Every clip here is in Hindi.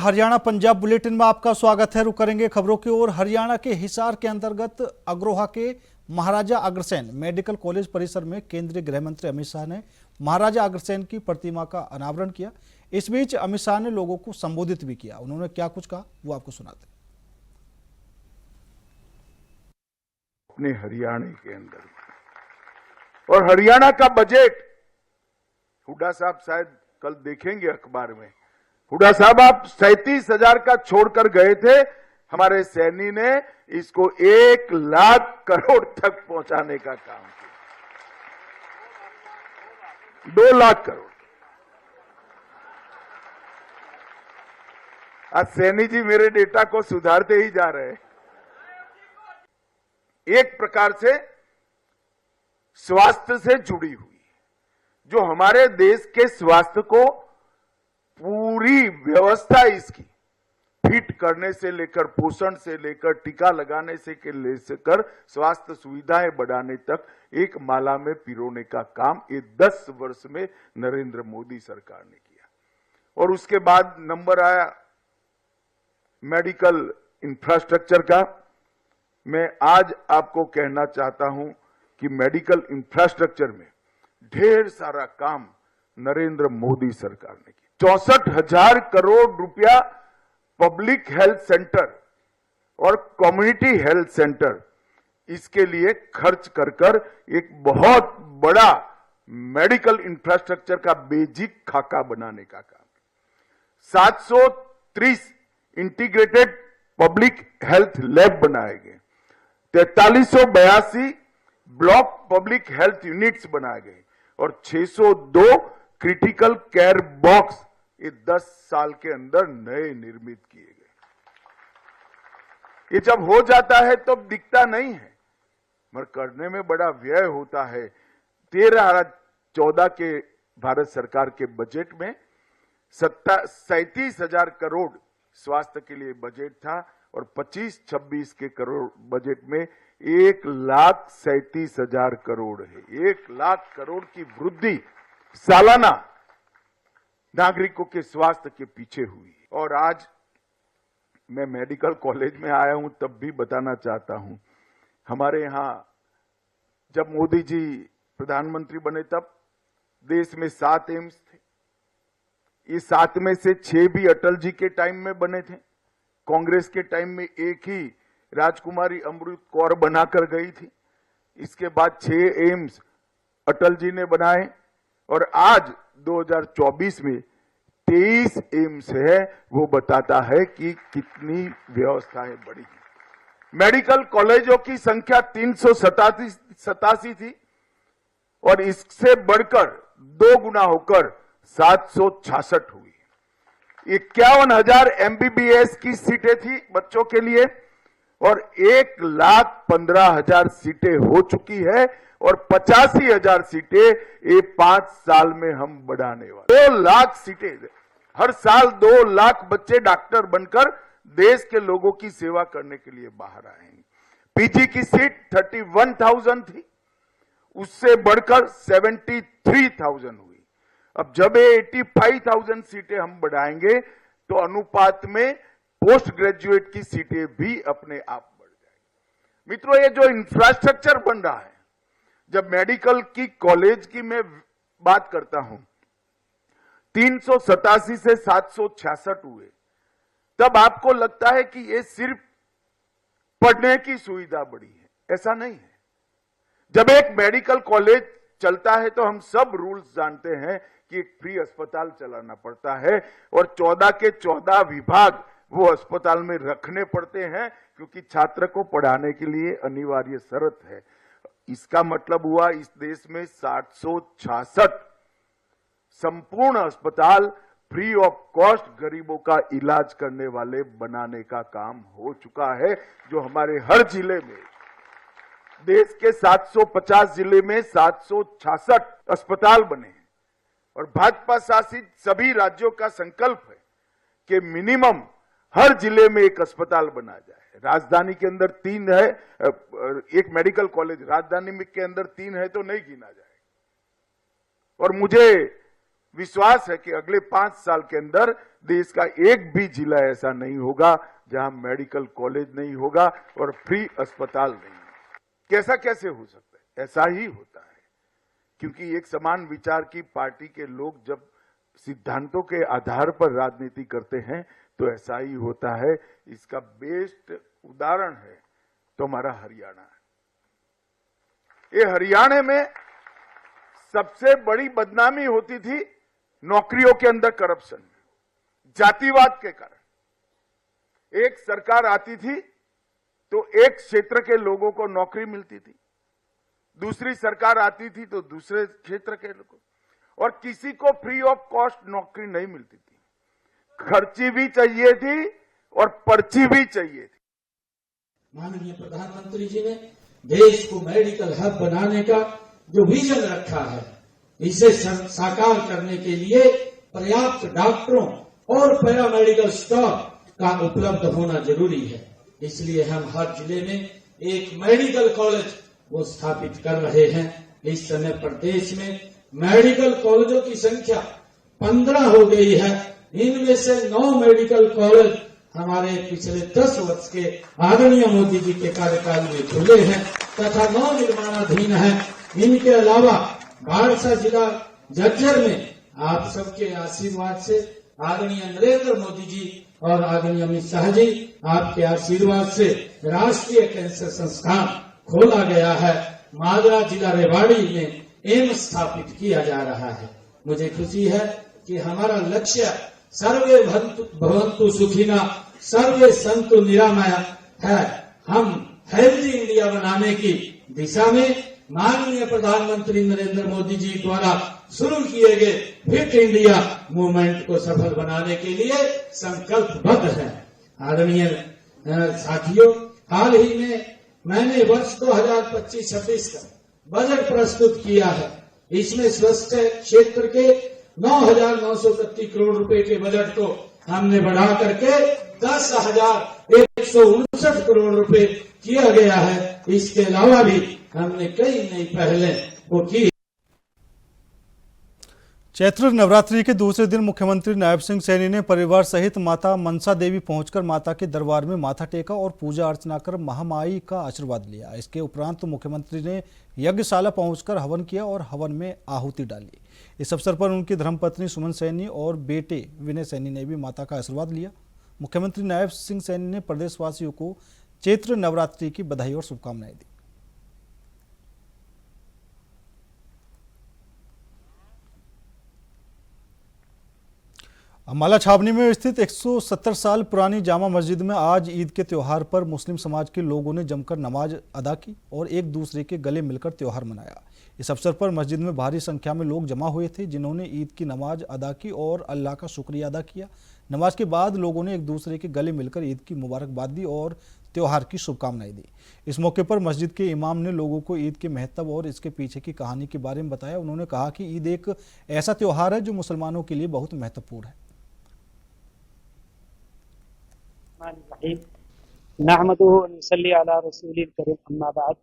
हरियाणा पंजाब बुलेटिन में आपका स्वागत है। रुक करेंगे खबरों की ओर। हरियाणा के हिसार के अंतर्गत अग्रोहा के महाराजा अग्रसेन मेडिकल कॉलेज परिसर में केंद्रीय गृह मंत्री अमित शाह ने महाराजा अग्रसेन की प्रतिमा का अनावरण किया। इस बीच अमित शाह ने लोगों को संबोधित भी किया। उन्होंने क्या कुछ कहा वो आपको सुनाते हैं। अपने हरियाणा के अंदर और हरियाणा का बजट हुड्डा साहब शायद कल देखेंगे अखबार में। हुड्डा साहब आप 37,000 का छोड़कर गए थे, हमारे सैनी ने इसको 1 लाख करोड़ तक पहुंचाने का काम किया। 2 लाख करोड़। आज सैनी जी मेरे डेटा को सुधारते ही जा रहे हैं। एक प्रकार से स्वास्थ्य से जुड़ी हुई जो हमारे देश के स्वास्थ्य को पूरी व्यवस्था इसकी फिट करने से लेकर पोषण से लेकर टीका लगाने से लेकर स्वास्थ्य सुविधाएं बढ़ाने तक एक माला में पिरोने का काम ये 10 वर्ष में नरेंद्र मोदी सरकार ने किया। और उसके बाद नंबर आया मेडिकल इंफ्रास्ट्रक्चर का। मैं आज आपको कहना चाहता हूं कि मेडिकल इंफ्रास्ट्रक्चर में ढेर सारा काम नरेंद्र मोदी सरकार ने किया। 64,000 करोड़ रुपया पब्लिक हेल्थ सेंटर और कम्युनिटी हेल्थ सेंटर इसके लिए खर्च कर एक बहुत बड़ा मेडिकल इंफ्रास्ट्रक्चर का बेसिक खाका बनाने का काम। 730 इंटीग्रेटेड पब्लिक हेल्थ लैब बनाए गए। 4382 ब्लॉक पब्लिक हेल्थ यूनिट्स बनाए गए और 602 क्रिटिकल केयर बॉक्स ये 10 साल के अंदर नए निर्मित किए गए। ये जब हो जाता है तो दिखता नहीं है, मगर करने में बड़ा व्यय होता है। 13-14 के भारत सरकार के बजट में 37,000 करोड़ स्वास्थ्य के लिए बजट था और 25-26 के करोड़ बजट में 1,37,000 करोड़ है। 1 लाख करोड़ की वृद्धि सालाना नागरिकों के स्वास्थ्य के पीछे हुई। और आज मैं मेडिकल कॉलेज में आया हूं तब भी बताना चाहता हूं, हमारे यहां जब मोदी जी प्रधानमंत्री बने तब देश में 7 एम्स थे। ये 7 में से 6 भी अटल जी के टाइम में बने थे। कांग्रेस के टाइम में एक ही राजकुमारी अमृत कौर बनाकर गई थी। इसके बाद 6 एम्स अटल जी ने बनाए और आज 2024 में 23 एम्स है। वो बताता है कि कितनी व्यवस्थाएं बढ़ी हैं। मेडिकल कॉलेजों की संख्या 387 थी और इससे बढ़कर 2 गुना होकर 766 हुई। 51,000 MBBS की सीटें थी बच्चों के लिए और 1,15,000 सीटें हो चुकी है और 85,000 सीटें ये 5 साल में हम बढ़ाने वाले। 2 लाख सीटें, हर साल 2 लाख बच्चे डॉक्टर बनकर देश के लोगों की सेवा करने के लिए बाहर आएंगे। पीजी की सीट 31,000 थी, उससे बढ़कर 73,000 हुई। अब जब 85,000 सीटें हम बढ़ाएंगे तो अनुपात में पोस्ट ग्रेजुएट की सीटें भी अपने आप बढ़ जाएंगी। मित्रों, ये जो इंफ्रास्ट्रक्चर बन रहा है, जब मेडिकल की कॉलेज की मैं बात करता हूं 387 से 766 हुए, तब आपको लगता है कि ये सिर्फ पढ़ने की सुविधा बढ़ी है। ऐसा नहीं है। जब एक मेडिकल कॉलेज चलता है तो हम सब रूल्स जानते हैं कि एक फ्री अस्पताल चलाना पड़ता है और 14 के 14 विभाग वो अस्पताल में रखने पड़ते हैं, क्योंकि छात्र को पढ़ाने के लिए अनिवार्य शर्त है। इसका मतलब हुआ इस देश में 766 संपूर्ण अस्पताल फ्री ऑफ कॉस्ट गरीबों का इलाज करने वाले बनाने का काम हो चुका है, जो हमारे हर जिले में, देश के 750 जिले में 766 अस्पताल बने हैं। और भाजपा शासित सभी राज्यों का संकल्प है कि मिनिमम हर जिले में एक अस्पताल बना जाए। राजधानी के अंदर 3 है, एक मेडिकल कॉलेज राजधानी के अंदर 3 है तो नहीं गिना जाए। और मुझे विश्वास है कि अगले 5 साल के अंदर देश का एक भी जिला ऐसा नहीं होगा जहां मेडिकल कॉलेज नहीं होगा और फ्री अस्पताल नहीं होगा। कैसा कैसे हो सकता है? ऐसा ही होता है, क्योंकि एक समान विचार की पार्टी के लोग जब सिद्धांतों के आधार पर राजनीति करते हैं तो ऐसा ही होता है। इसका बेस्ट उदाहरण है तो हमारा हरियाणा है। ये हरियाणा में सबसे बड़ी बदनामी होती थी नौकरियों के अंदर करप्शन, जातिवाद के कारण। एक सरकार आती थी तो एक क्षेत्र के लोगों को नौकरी मिलती थी, दूसरी सरकार आती थी तो दूसरे क्षेत्र के लोगों, और किसी को फ्री ऑफ कॉस्ट नौकरी नहीं मिलती थी। खर्ची भी चाहिए थी और पर्ची भी चाहिए थी। माननीय प्रधानमंत्री जी ने देश को मेडिकल हब बनाने का जो विजन रखा है, इसे साकार करने के लिए पर्याप्त डॉक्टरों और पैरामेडिकल स्टाफ का उपलब्ध होना जरूरी है। इसलिए हम हर जिले में एक मेडिकल कॉलेज वो स्थापित कर रहे हैं। इस समय प्रदेश में मेडिकल कॉलेजों की संख्या 15 हो गई है। इनमें से 9 मेडिकल कॉलेज हमारे पिछले 10 वर्ष के आदरणीय मोदी जी के कार्यकाल में खुले हैं तथा 9 निर्माणाधीन हैं। इनके अलावा बारसा जिला झज्जर में आप सबके आशीर्वाद से आदरणीय नरेंद्र मोदी जी और आदरणीय अमित शाह जी आपके आशीर्वाद से राष्ट्रीय कैंसर संस्थान खोला गया है। मालवा जिला रेवाड़ी में एम्स स्थापित किया जा रहा है। मुझे खुशी है कि हमारा लक्ष्य सर्वे भवन्तु सुखिना सर्वे सन्तु निरामया है। हम हेल्दी इंडिया बनाने की दिशा में माननीय प्रधानमंत्री नरेंद्र मोदी जी द्वारा शुरू किए गए फिट इंडिया मूवमेंट को सफल बनाने के लिए संकल्पबद्ध है। आदरणीय साथियों, हाल ही में मैंने वर्ष 2025-26 का बजट प्रस्तुत किया है। इसमें स्वास्थ्य क्षेत्र के 9,931 करोड़ रुपए के बजट को हमने बढ़ा करके 10,159 करोड़ रुपए किया गया है। इसके अलावा भी हमने कई नई पहलें वो की। चैत्र नवरात्रि के दूसरे दिन मुख्यमंत्री नायब सिंह सैनी ने परिवार सहित माता मनसा देवी पहुंचकर माता के दरबार में माथा टेका और पूजा अर्चना कर महामाई का आशीर्वाद लिया। इसके उपरांत मुख्यमंत्री ने यज्ञशाला पहुंचकर हवन किया और हवन में आहुति डाली। इस अवसर पर उनकी धर्मपत्नी सुमन सैनी और बेटे विनय सैनी ने भी माता का आशीर्वाद लिया। मुख्यमंत्री नायब सिंह सैनी ने प्रदेशवासियों को चैत्र नवरात्रि की बधाई और शुभकामनाएं दी। अम्बाला छावनी में स्थित 170 साल पुरानी जामा मस्जिद में आज ईद के त्यौहार पर मुस्लिम समाज के लोगों ने जमकर नमाज अदा की और एक दूसरे के गले मिलकर त्यौहार मनाया। इस अवसर पर मस्जिद में भारी संख्या में लोग जमा हुए थे, जिन्होंने ईद की नमाज अदा की और अल्लाह का शुक्रिया अदा किया। नमाज के बाद लोगों ने एक दूसरे के गले मिलकर ईद की मुबारकबाद दी और त्यौहार की शुभकामनाएं दी। इस मौके पर मस्जिद के इमाम ने लोगों को ईद के महत्व और इसके पीछे की कहानी के बारे में बताया। उन्होंने कहा कि ईद एक ऐसा त्यौहार है जो मुसलमानों के लिए बहुत महत्वपूर्ण है। नहमदुहु व नसल्ली अला रसूलिल करीम, अम्मा बाद।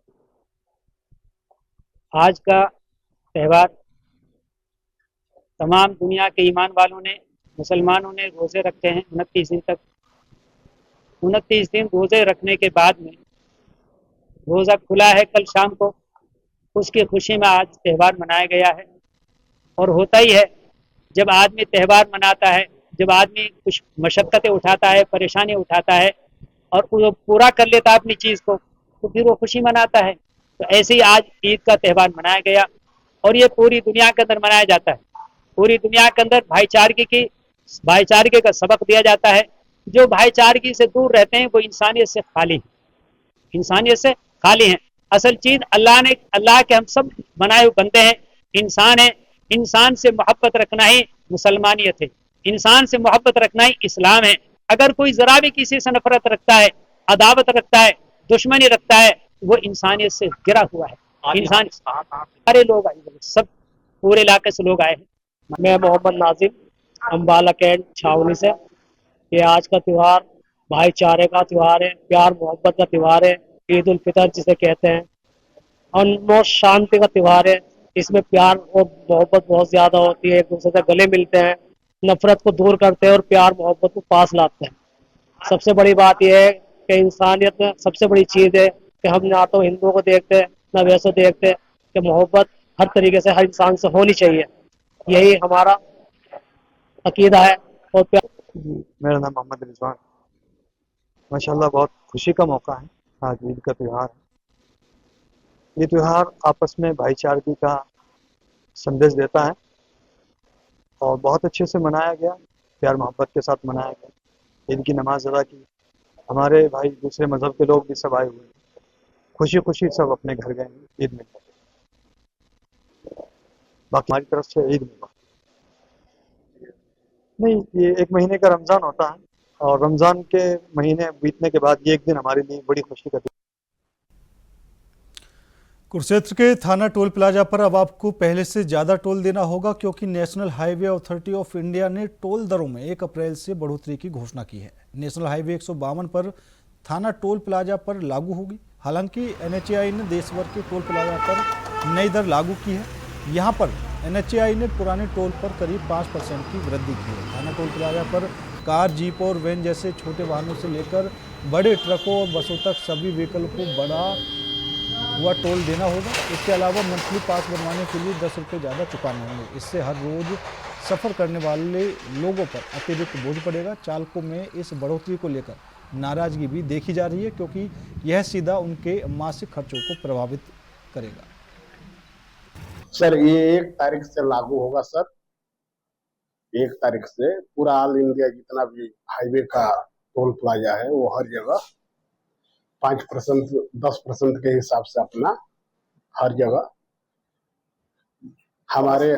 आज का त्यौहार तमाम दुनिया के ईमान वालों ने, मुसलमानों ने रोजे रखते हैं 29 दिन तक। 29 दिन रोजे रखने के बाद में रोजा खुला है कल शाम को, उसकी खुशी में आज त्यौहार मनाया गया है। और होता ही है, जब आदमी त्यौहार मनाता है, जब आदमी कुछ मशक्क़तें उठाता है, परेशानी उठाता है और वो पूरा कर लेता है अपनी चीज़ को, तो फिर वो खुशी मनाता है। तो ऐसे ही आज ईद का त्यौहार मनाया गया और ये पूरी दुनिया के अंदर मनाया जाता है। पूरी दुनिया के अंदर भाईचारगी का सबक दिया जाता है। जो भाईचारगी से दूर रहते हैं वो इंसानियत से खाली हैं, इंसानियत से खाली हैं। असल चीज़ अल्लाह के हम सब बनाए हुए बंदे हैं, इंसान है। इंसान से मोहब्बत रखना ही मुसलमानियत है, इंसान से मोहब्बत रखना ही इस्लाम है। अगर कोई जरा भी किसी से नफरत रखता है, अदावत रखता है, दुश्मनी रखता है, वो इंसानियत से गिरा हुआ है। इंसान सारे लोग आए, सब पूरे इलाके से लोग आए हैं। मैं मोहम्मद नाजिम अम्बाला कैंट छावनी से। ये आज का त्यौहार भाईचारे का त्यौहार है, प्यार मोहब्बत का त्यौहार है। ईद उल फितर जिसे कहते हैं, अनमोल शांति का त्यौहार है। इसमें प्यार और मोहब्बत बहुत ज्यादा होती है, एक दूसरे से गले मिलते हैं, नफरत को दूर करते हैं और प्यार मोहब्बत को पास लाते हैं। सबसे बड़ी बात यह है कि इंसानियत में सबसे बड़ी चीज है कि हम ना तो हिंदुओं को देखते ना वैसे देखते, कि मोहब्बत हर तरीके से हर इंसान से होनी चाहिए। यही हमारा अकीदा है और प्यार। जी, मेरा नाम मोहम्मद रिजवान। माशाल्लाह बहुत खुशी का मौका है, आज ईद का त्यौहार है। ये त्यौहार आपस में भाईचारगी का संदेश देता है और बहुत अच्छे से मनाया गया, प्यार मोहब्बत के साथ मनाया गया। ईद की नमाज अदा की, हमारे भाई दूसरे मज़हब के लोग भी सब आए हुए हैं, खुशी खुशी सब अपने घर गए हैं ईद में। बाकी हमारी तरफ से ईद मुबारक। नहीं, ये एक महीने का रमज़ान होता है और रमज़ान के महीने बीतने के बाद ये एक दिन हमारे लिए बड़ी खुशी का दिन। कुरुक्षेत्र के थाना टोल प्लाजा पर अब आपको पहले से ज़्यादा टोल देना होगा, क्योंकि national highway authority of India ने टोल दरों में 1 अप्रैल से बढ़ोतरी की घोषणा की है। नेशनल हाईवे 152 पर थाना टोल प्लाजा पर लागू होगी। हालांकि NHAI ने देश भर के टोल प्लाजा पर नई दर लागू की है। यहाँ पर NHAI ने पुराने टोल पर करीब 5% की वृद्धि की है। थाना टोल प्लाजा पर कार, जीप और वैन जैसे छोटे वाहनों से लेकर बड़े ट्रकों और बसों तक सभी व्हीकल को बड़ा हुआ टोल देना होगा। इसके अलावा मंथली पास बनवाने के लिए 10 रुपये ज़्यादा चुकाने होंगे। इससे हर रोज सफ़र करने वाले लोगों पर अतिरिक्त बोझ पड़ेगा। चालकों में इस बढ़ोतरी को लेकर नाराजगी भी देखी जा रही है, क्योंकि यह सीधा उनके मासिक खर्चों को प्रभावित करेगा। सर, ये 1 तारीख से लागू होगा सर। 1 तारीख से पूरा ऑल इंडिया जितना भी हाईवे का टोल प्लाजा है वो हर जगह 5% 10% के हिसाब से अपना हर जगह हमारे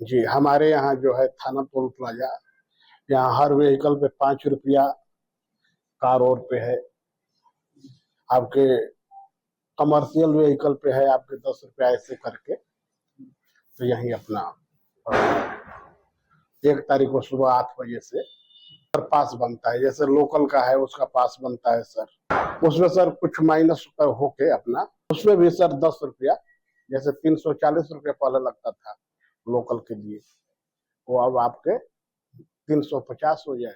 जी हमारे यहाँ जो है थाना टोल प्लाजा, यहाँ हर व्हीकल पे 5 रुपया, कार और पे है, आपके कमर्शियल व्हीकल पे है आपके 10 रुपया, ऐसे करके। तो यही अपना 1 तारीख को सुबह 8 बजे से पास बनता है। जैसे लोकल का है उसका पास बनता है सर, उसमें सर कुछ माइनस होके अपना उसमें भी सर 10 रुपया, जैसे 340 रुपया पहले लगता था लोकल के लिए, वो अब आपके 350 हो जाए।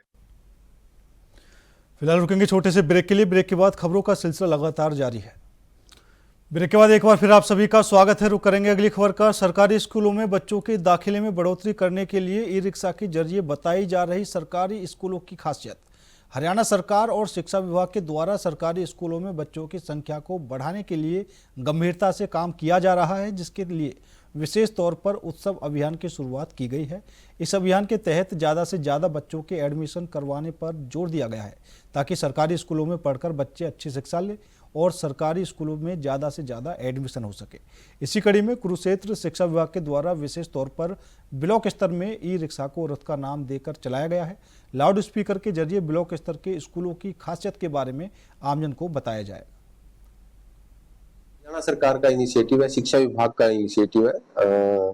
फिलहाल रुकेंगे छोटे से ब्रेक के लिए। ब्रेक के बाद खबरों का सिलसिला लगातार जारी है। ब्रेक के बाद एक बार फिर आप सभी का स्वागत है। रुक करेंगे अगली खबर का। सरकारी स्कूलों में बच्चों के दाखिले में बढ़ोतरी करने के लिए ई-रिक्शा के जरिए बताई जा रही सरकारी स्कूलों की खासियत। हरियाणा सरकार और शिक्षा विभाग के द्वारा सरकारी स्कूलों में बच्चों की संख्या को बढ़ाने के लिए गंभीरता से काम किया जा रहा है, जिसके लिए विशेष तौर पर उत्सव अभियान की शुरुआत की गई है। इस अभियान के तहत ज़्यादा से ज़्यादा बच्चों के एडमिशन करवाने पर जोर दिया गया है, ताकि सरकारी स्कूलों में पढ़कर बच्चे अच्छी शिक्षा लें और सरकारी स्कूलों में ज़्यादा से ज़्यादा एडमिशन हो सके। इसी कड़ी में कुरुक्षेत्र शिक्षा विभाग के द्वारा विशेष तौर पर ब्लॉक स्तर में ई-रिक्शा को रथ का नाम देकर चलाया गया है। लाउड स्पीकर के जरिए ब्लॉक स्तर के स्कूलों की खासियत के बारे में आमजन को बताया जाए। हरियाणा सरकार का इनिशिएटिव है, शिक्षा विभाग का इनिशिएटिव है,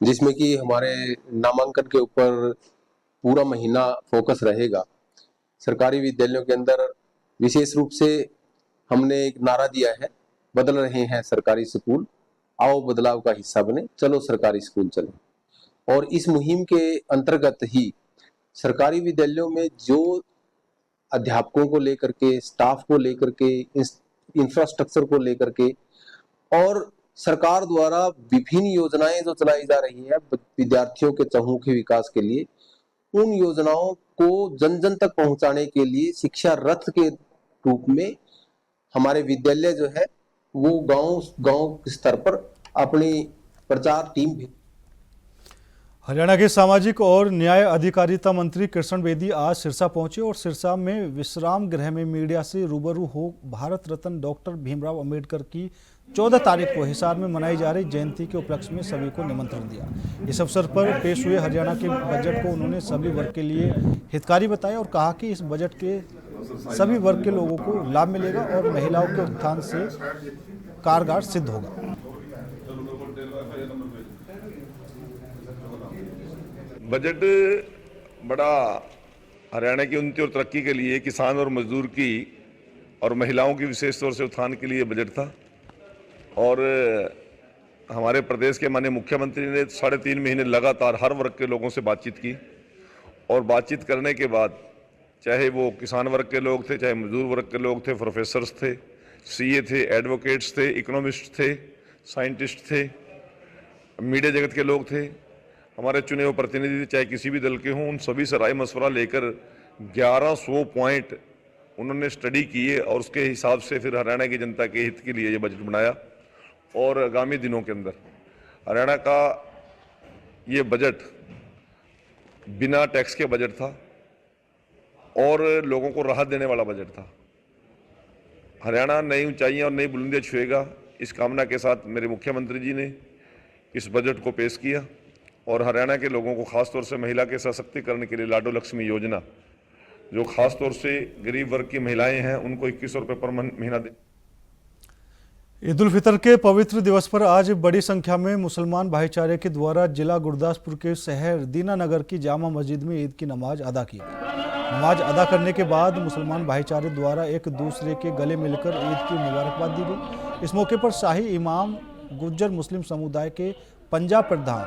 जिसमें कि हमारे नामांकन के ऊपर पूरा महीना फोकस रहेगा। सरकारी विद्यालयों के अंदर विशेष रूप से हमने एक नारा दिया है, बदल रहे हैं सरकारी स्कूल, आओ बदलाव का हिस्सा बने, चलो सरकारी स्कूल चले। और इस मुहिम के अंतर्गत ही सरकारी विद्यालयों में जो अध्यापकों को लेकर के, स्टाफ को लेकर के, इंफ्रास्ट्रक्चर को लेकर के और सरकार द्वारा विभिन्न योजनाएं जो चलाई जा रही है विद्यार्थियों के चहुमुखी विकास के लिए, उन योजनाओं को जन जन तक पहुंचाने के लिए शिक्षा रथ के रूप में हमारे विद्यालय जो है वो गांव स्तर पर अपनी प्रचार टीम भी। हरियाणा के सामाजिक और न्याय अधिकारिता मंत्री कृष्ण बेदी आज सिरसा पहुंचे और सिरसा में विश्राम गृह में मीडिया से रूबरू हो भारत रत्न डॉक्टर भीमराव अंबेडकर की 14 तारीख को हिसार में मनाई जा रही जयंती के उपलक्ष्य में सभी को निमंत्रण दिया। इस अवसर पर पेश हुए हरियाणा के बजट को उन्होंने सभी वर्ग के लिए हितकारी बताया और कहा कि इस बजट के सभी वर्ग के लोगों को लाभ मिलेगा और महिलाओं के उत्थान से कारगर सिद्ध होगा। बजट बड़ा हरियाणा की उन्नति और तरक्की के लिए, किसान और मजदूर की और महिलाओं की विशेष तौर से उत्थान के लिए बजट था। और हमारे प्रदेश के माननीय मुख्यमंत्री ने 3.5 महीने लगातार हर वर्ग के लोगों से बातचीत की और बातचीत करने के बाद चाहे वो किसान वर्ग के लोग थे, चाहे मजदूर वर्ग के लोग थे, प्रोफेसर्स थे, सीए थे, एडवोकेट्स थे, इकोनॉमिस्ट थे, साइंटिस्ट थे, मीडिया जगत के लोग थे, हमारे चुने हुए प्रतिनिधि चाहे किसी भी दल के हों, उन सभी से राय मशवरा लेकर 1100 पॉइंट उन्होंने स्टडी किए और उसके हिसाब से फिर हरियाणा की जनता के हित के लिए ये बजट बनाया। और आगामी दिनों के अंदर हरियाणा का ये बजट बिना टैक्स के बजट था और लोगों को राहत देने वाला बजट था। हरियाणा नई ऊंचाइयां और नई बुलंदियां छुएगा, इस कामना के साथ मेरे मुख्यमंत्री जी ने इस बजट को पेश किया और हरियाणा के लोगों को खासतौर से महिला के सशक्तिकरण के लिए लाडो लक्ष्मी योजना, जो खासतौर से गरीब वर्ग की महिलाएं हैं, उनको 2100 रुपये पर महीना दे। ईद उल फितर के पवित्र दिवस पर आज बड़ी संख्या में मुसलमान भाईचारे के द्वारा जिला गुरदासपुर के शहर दीनानगर की जामा मस्जिद में ईद की नमाज अदा की गई। नमाज अदा करने के बाद मुसलमान भाईचारे द्वारा एक दूसरे के गले मिलकर ईद की मुबारकबाद दी गई। इस मौके पर शाही इमाम गुज्जर मुस्लिम समुदाय के पंजाब प्रधान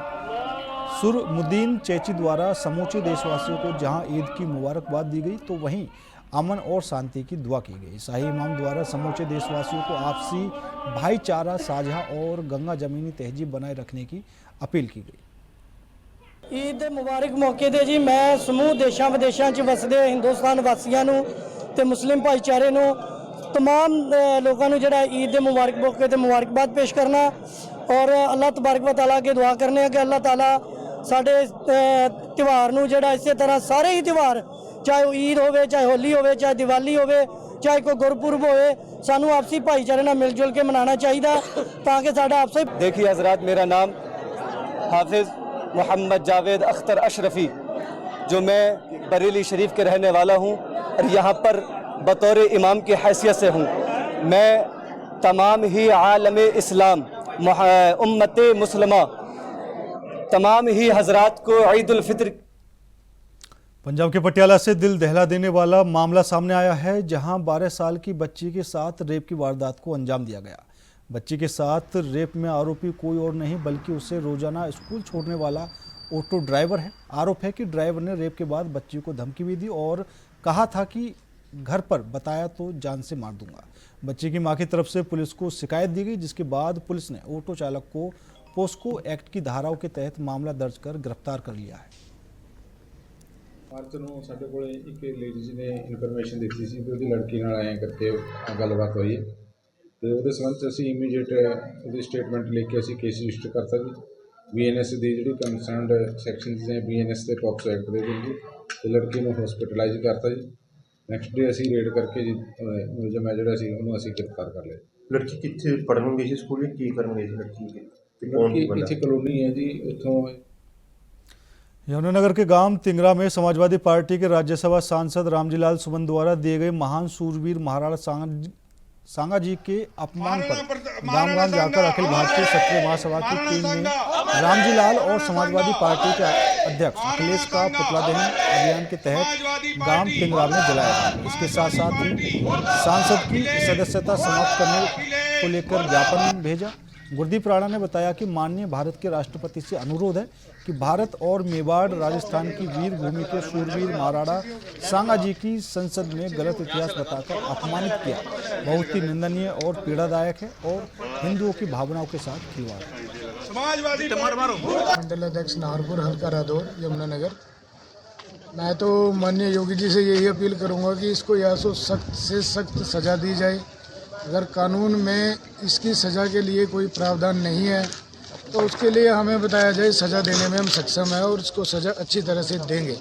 सुरमुद्दीन चेची द्वारा समूचे देशवासियों को जहां ईद की मुबारकबाद दी गई, तो वहीं अमन और शांति की दुआ की गई। शाही इमाम द्वारा समूचे देशवासियों को आपसी भाईचारा साझा और गंगा जमीनी तहजीब बनाए रखने की अपील की गई। ईद मुबारक मौके ते जी मैं समूह देशों विदेशों च वसदे हिंदुस्तान वासियों नूं ते मुस्लिम भाईचारे नूं तमाम लोगों नूं जिहड़ा ईद दे मुबारक मौके ते मुबारकबाद पेश करना और अल्लाह तबारक व तआला अगे दुआ करने कि अल्लाह ताला साडे त्यौहार नूं जिहड़ा इसे तरह सारे ही त्यौहार, चाहे वो ईद होवे, चाहे होली होवे, चाहे दिवाली होवे, चाहे कोई गुरपुरब होवे, सानू आपसी भाईचारे नाल मिलजुल के मनाना चाहिए ताकि साडा आपसे। देखिए हजरात, मेरा नाम हाफिज मोहम्मद जावेद अख्तर अशरफी, जो मैं बरेली शरीफ के रहने वाला हूँ और यहाँ पर बतौर इमाम की हैसियत से हूँ। मैं तमाम ही आलम इस्लाम उम्मत मुस्लिमा तमाम ही हजरात को ईद उल फितर। पंजाब के पटियाला से दिल दहला देने वाला मामला सामने आया है, जहां 12 साल की बच्ची के साथ रेप की वारदात को अंजाम दिया गया। बच्ची के साथ रेप में आरोपी कोई और नहीं बल्कि उसे रोजाना स्कूल छोड़ने वाला ऑटो ड्राइवर है। आरोप है कि ड्राइवर ने रेप के बाद बच्ची को धमकी भी दी और कहा था कि घर पर बताया तो जान से मार दूंगा। बच्ची की मां की तरफ से पुलिस को शिकायत दी गई, जिसके बाद पुलिस ने ऑटो चालक को पोस्को एक्ट की धाराओं के तहत मामला दर्ज कर गिरफ्तार कर लिया है। मार्च ਨੂੰ ਸਾਡੇ ਕੋਲੇ ਇੱਕ ਲੇਡੀਜ਼ ਨੇ ਇਨਫੋਰਮੇਸ਼ਨ ਦਿੱਤੀ ਸੀ ਕਿ ਉਹਦੀ ਲੜਕੀ ਨਾਲ ਆਏ ਕਰਕੇ ਗੱਲਬਾਤ ਹੋਈ ਤੇ ਉਹਦੇ ਸੰਬੰਧ ਚ ਅਸੀਂ ਇਮੀਡੀਏਟ ਉਹਦੀ ਸਟੇਟਮੈਂਟ ਲੈ ਕੇ ਅਸੀਂ ਕੇਸ ਰਜਿਸਟਰ ਕਰਤਾ ਜੀ। ਬੀਐਨਐਸ ਦੀ ਜਿਹੜੀ ਕੰਸਰਨਡ ਸੈਕਸ਼ਨਸ ਨੇ ਬੀਐਨਐਸ ਤੇ ਪੌਕਸੋ ਐਕਟ ਦੇ ਜੀ ਤੇ ਲੜਕੀ ਨੂੰ ਹਸਪੀਟਲਾਈਜ਼ ਕਰਤਾ ਜੀ। ਨੈਕਸਟ ਡੇ ਅਸੀਂ ਰੇਡ ਕਰਕੇ ਜੀ ਮੁਲਜ਼ਮ ਹੈ ਜਿਹੜਾ ਸੀ ਉਹਨੂੰ ਅਸੀਂ ਗ੍ਰਿਫਤਾਰ ਕਰ ਲਿਆ। ਲੜਕੀ ਕਿੱਥੇ ਪੜ੍ਹਨ ਗਈ ਸੀ ਸਕੂਲ ਕੀ ਕਰਨ ਗਈ ਸੀ ਲੜਕੀ? ਇੱਥੇ ਕਲੋਨੀ ਹੈ जी ਉੱਥੋਂ। यमुनानगर के गांव तिंगरा में समाजवादी पार्टी के राज्यसभा सांसद रामजीलाल सुमन द्वारा दिए गए महान सूरवीर महाराणा सांगा जी के अपमान पर गांव-गांव जाकर अखिल भारतीय क्षत्रिय महासभा की टीम ने रामजीलाल और समाजवादी पार्टी के अध्यक्ष अखिलेश का पुतला दहन अभियान के तहत गांव तिंगरा में जलाया। इसके साथ साथ ही सांसद की सदस्यता समाप्त करने को लेकर ज्ञापन भेजा। गुरदीप राणा ने बताया कि माननीय भारत के राष्ट्रपति से अनुरोध है कि भारत और मेवाड़ राजस्थान की वीर भूमि के शूरवीर महाराणा सांगा जी की संसद में गलत इतिहास बताकर अपमानित किया बहुत ही निंदनीय और पीड़ादायक है और हिंदुओं की भावनाओं के साथ खिलवाड़ है। मंडल अध्यक्ष नाहरपुर हल्का रादौर यमुनानगर। मैं तो माननीय योगी जी से यही अपील करूंगा कि इसको या तो सख्त से सख्त सजा दी जाए। अगर कानून में इसकी सज़ा के लिए कोई प्रावधान नहीं है तो उसके लिए हमें बताया जाए, सज़ा देने में हम सक्षम हैं और इसको सज़ा अच्छी तरह से देंगे।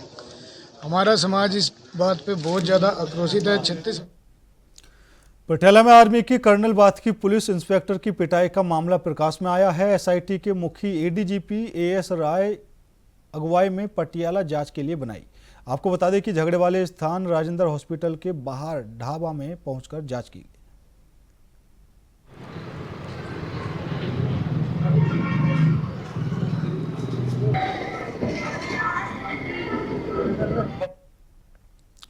हमारा समाज इस बात पे बहुत ज़्यादा आक्रोशित है। 36 पटियाला में आर्मी की कर्नल बाथ की पुलिस इंस्पेक्टर की पिटाई का मामला प्रकाश में आया है। एसआईटी के मुखी एडीजीपी एएस राय अगुवाई में पटियाला जांच के लिए बनाई। आपको बता दें कि झगड़े वाले स्थान राजेंद्र हॉस्पिटल के बाहर ढाबा में पहुंचकर जांच की।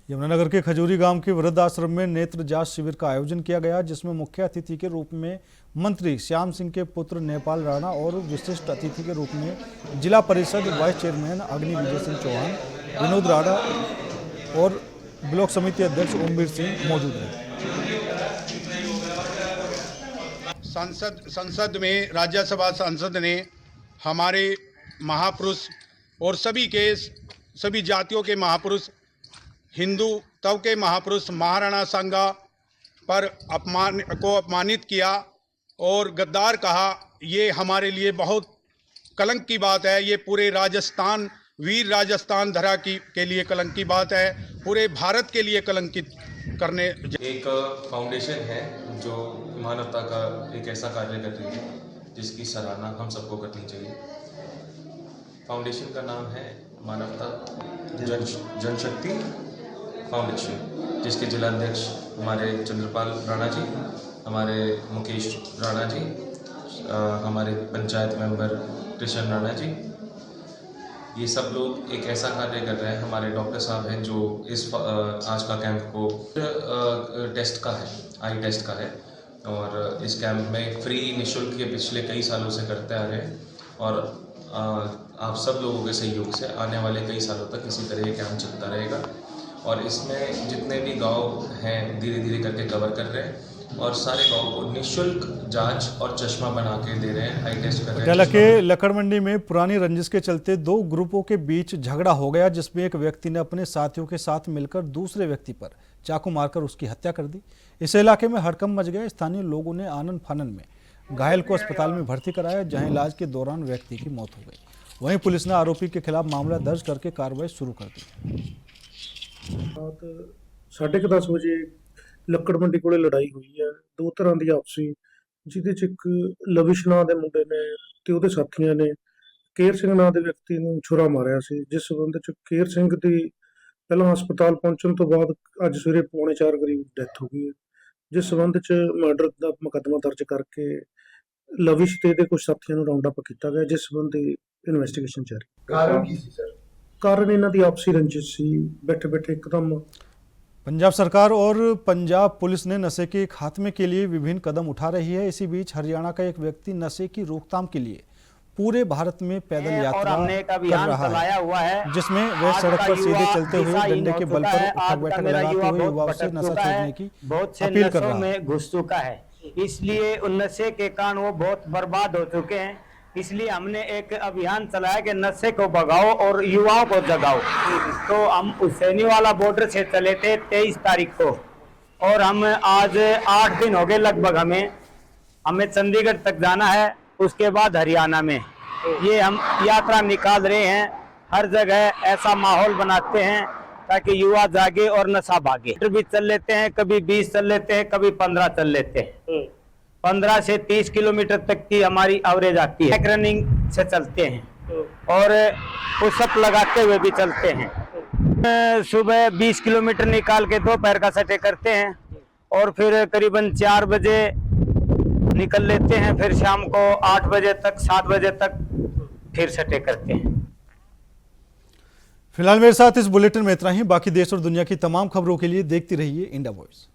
यमुनानगर के खजूरी गांव के वृद्धाश्रम में नेत्र जांच शिविर का आयोजन किया गया, जिसमें मुख्य अतिथि के रूप में मंत्री श्याम सिंह के पुत्र नेपाल राणा और विशिष्ट अतिथि के रूप में जिला परिषद वाइस चेयरमैन अग्नि विजय सिंह चौहान, विनोद राणा और ब्लॉक समिति अध्यक्ष ओमवीर सिंह मौजूद रहे। संसद में राज्यसभा सांसद ने हमारे महापुरुष और सभी जातियों के महापुरुष, हिंदू तब के महापुरुष महाराणा सांगा पर अपमानित किया और गद्दार कहा। ये हमारे लिए बहुत कलंक की बात है। ये पूरे राजस्थान, वीर राजस्थान धरा के लिए कलंक की बात है, पूरे भारत के लिए कलंकित करने। एक फाउंडेशन है जो मानवता का एक ऐसा कार्य कर रही है जिसकी सराहना हम सबको करनी चाहिए। फाउंडेशन का नाम है मानवता जनशक्ति फाउंडेशन, जिसके जिलाध्यक्ष हमारे चंद्रपाल राणा जी, हमारे मुकेश राणा जी, हमारे पंचायत मेंबर कृष्ण राणा जी, ये सब लोग एक ऐसा कार्य कर रहे हैं। हमारे डॉक्टर साहब हैं जो इस आज का कैंप को टेस्ट का है, आई टेस्ट का है, और इस कैंप में फ्री निःशुल्क ये पिछले कई सालों से करते आ रहे हैं, और आप सब लोगों के सहयोग से आने वाले कई सालों तक इसी तरह ये कैंप चलता रहेगा। और इसमें जितने भी गांव हैं धीरे धीरे करके कवर कर रहे हैं, और सारे गांव को निःशुल्क जांच और चश्मा बना के दे रहे हैं, आई टेस्ट कर रहे हैं। पटियाला के लक्कड़ मंडी में पुरानी रंजिश के चलते दो ग्रुपों के बीच झगड़ा हो गया, जिसमें एक व्यक्ति ने अपने साथियों के साथ मिलकर दूसरे व्यक्ति पर चाकू मारकर उसकी हत्या कर दी। इस इलाके में हड़कंप मच गया। स्थानीय लोगों ने आनन फानन में घायल को अस्पताल में भर्ती कराया, जहां इलाज के दौरान व्यक्ति की मौत हो गई। वहीं पुलिस ने आरोपी के खिलाफ मामला दर्ज करके कार्रवाई शुरू कर दी। 10:30 ਵਜੇ ਲੱਕੜ ਮੰਡੀ ਕੋਲੇ ਲੜਾਈ ਹੋਈ ਹੈ, ਦੋ ਤਰ੍ਹਾਂ ਦੀ ਆਪਸੀ, ਜਿਹਦੇ ਚ ਇੱਕ ਲਵਿਸ਼ ਨਾਂ ਦੇ ਮੁੰਡੇ ਨੇ ਤੇ ਉਹਦੇ ਸਾਥੀਆਂ ਨੇ ਕੇਰ ਸਿੰਘ ਨਾਂ ਦੇ ਵਿਅਕਤੀ ਨੂੰ ਛੁਰਾ ਮਾਰਿਆ ਸੀ, ਜਿਸ ਸਬੰਧ ਚ ਕੇਰ ਸਿੰਘ ਦੀ ਪਹਿਲਾਂ ਹਸਪਤਾਲ ਪਹੁੰਚਣ ਤੋਂ ਬਾਅਦ ਅੱਜ ਸਵੇਰੇ 3:45 ਕਰੀਬ ਡੈਥ ਹੋ ਗਈ ਹੈ, ਜਿਸ ਸਬੰਧ ਚ ਮਰਡਰ ਦਾ ਮੁਕੱਦਮਾ ਦਰਜ ਕਰਕੇ ਲਵਿਸ਼ ਤੇ ਇਹਦੇ ਕੁਝ ਸਾਥੀਆਂ ਨੂੰ ਰਾਉਂਡ ਅਪ ਕੀਤਾ ਗਿਆ, ਜਿਸ ਸਬੰਧੀ ਇਨਵੈਸਟੀਗੇਸ਼ਨ ਜਾਰੀ। ਕਾਰਨ ਕੀ ਸੀ ਸਰ? कारण इन्हां दी आपसी रंजिश सी, बैठे बैठे एकदम। पंजाब सरकार और पंजाब पुलिस ने नशे के खात्मे के लिए विभिन्न कदम उठा रही है। इसी बीच हरियाणा का एक व्यक्ति नशे की रोकथाम के लिए पूरे भारत में पैदल यात्रा कर रहा है, जिसमें वह सड़क पर सीधे चलते हुए डंडे के बल पर उठक बैठक लगाते हुए युवाओं से नशा छोड़ने की अपील कर रहा है। घुस चुका है, इसलिए उन नशे के कारण वो बहुत बर्बाद हो चुके हैं। इसलिए हमने एक अभियान चलाया कि नशे को भगाओ और युवाओं को जगाओ। तो हम हुसैनी वाला बॉर्डर से चले थे 23 तारीख को, और हम आज 8 दिन हो गए लगभग। हमें चंडीगढ़ तक जाना है, उसके बाद हरियाणा में ये हम यात्रा निकाल रहे हैं। हर जगह ऐसा माहौल बनाते हैं ताकि युवा जागे और नशा भागे। भी चल लेते हैं, कभी 20 चल लेते हैं, कभी 15 चल लेते हैं। 15 से 30 किलोमीटर तक की हमारी एवरेज आती है। रनिंग से चलते हैं और पुशअप लगाते हुए भी चलते हैं। सुबह 20 किलोमीटर निकाल के दोपहर का सटे करते हैं, और फिर करीबन 4 बजे निकल लेते हैं, फिर शाम को 8 बजे तक 7 बजे तक फिर सटे करते हैं। फिलहाल मेरे साथ इस बुलेटिन में इतना ही। बाकी देश और दुनिया की तमाम खबरों के लिए देखती रहिए इंडिया वॉइस।